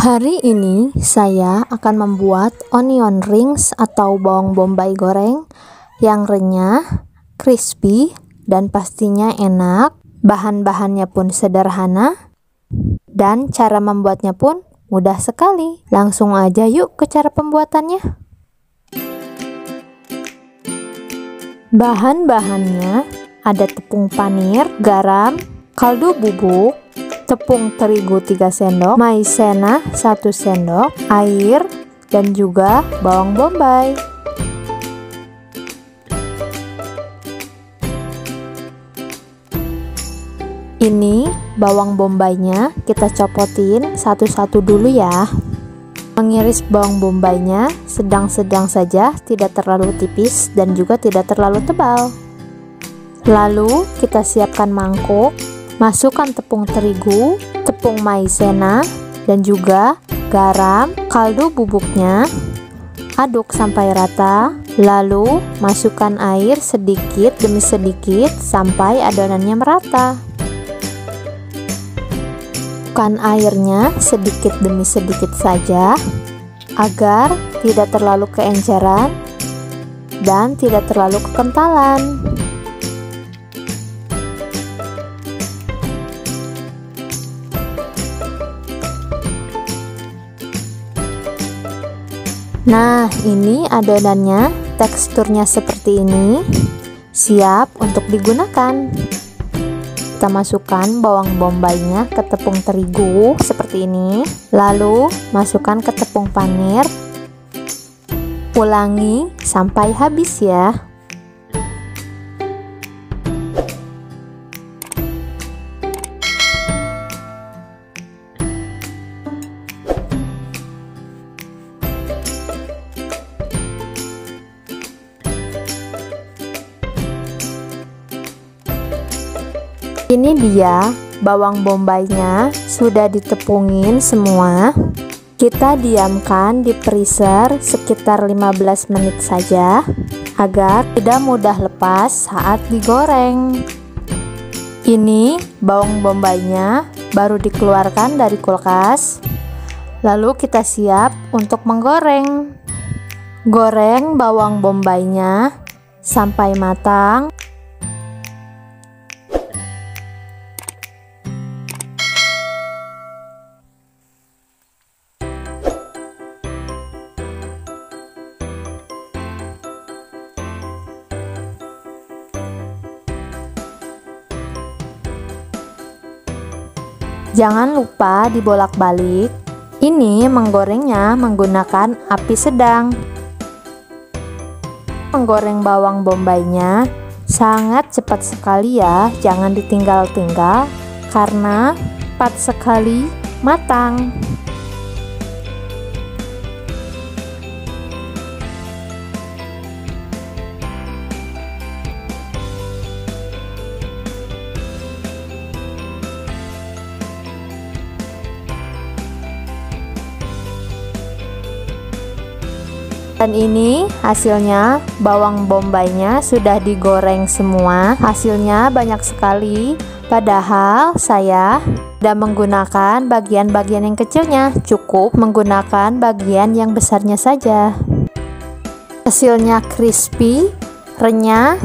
Hari ini saya akan membuat onion rings atau bawang bombay goreng yang renyah, crispy, dan pastinya enak. Bahan-bahannya pun sederhana dan cara membuatnya pun mudah sekali. Langsung aja yuk ke cara pembuatannya. Bahan-bahannya ada tepung panir, garam, kaldu bubuk, tepung terigu 3 sendok, maizena 1 sendok, air, dan juga bawang bombay. Ini bawang bombaynya kita copotin satu-satu dulu ya. Mengiris bawang bombaynya sedang-sedang saja, tidak terlalu tipis dan juga tidak terlalu tebal. Lalu kita siapkan mangkuk, masukkan tepung terigu, tepung maizena, dan juga garam, kaldu bubuknya. Aduk sampai rata, lalu masukkan air sedikit demi sedikit sampai adonannya merata. Masukkan airnya sedikit demi sedikit saja agar tidak terlalu keenceran dan tidak terlalu kekentalan. Nah, ini adonannya, teksturnya seperti ini, siap untuk digunakan. Kita masukkan bawang bombaynya ke tepung terigu seperti ini, lalu masukkan ke tepung panir. Ulangi sampai habis ya. Ini dia bawang bombaynya sudah ditepungin semua. Kita diamkan di freezer sekitar 15 menit saja agar tidak mudah lepas saat digoreng. Ini bawang bombaynya baru dikeluarkan dari kulkas. Lalu kita siap untuk menggoreng. Goreng bawang bombaynya sampai matang. Jangan lupa dibolak-balik. Ini menggorengnya menggunakan api sedang. Menggoreng bawang bombaynya sangat cepat sekali ya, jangan ditinggal-tinggal karena cepat sekali matang. Dan ini hasilnya, bawang bombaynya sudah digoreng semua. Hasilnya banyak sekali, padahal saya tidak menggunakan bagian-bagian yang kecilnya, cukup menggunakan bagian yang besarnya saja. Hasilnya crispy, renyah,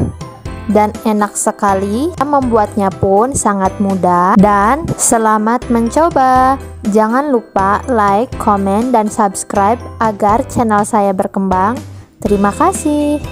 dan enak sekali. Membuatnya pun sangat mudah dan selamat mencoba. Jangan lupa like, komen, dan subscribe agar channel saya berkembang. Terima kasih.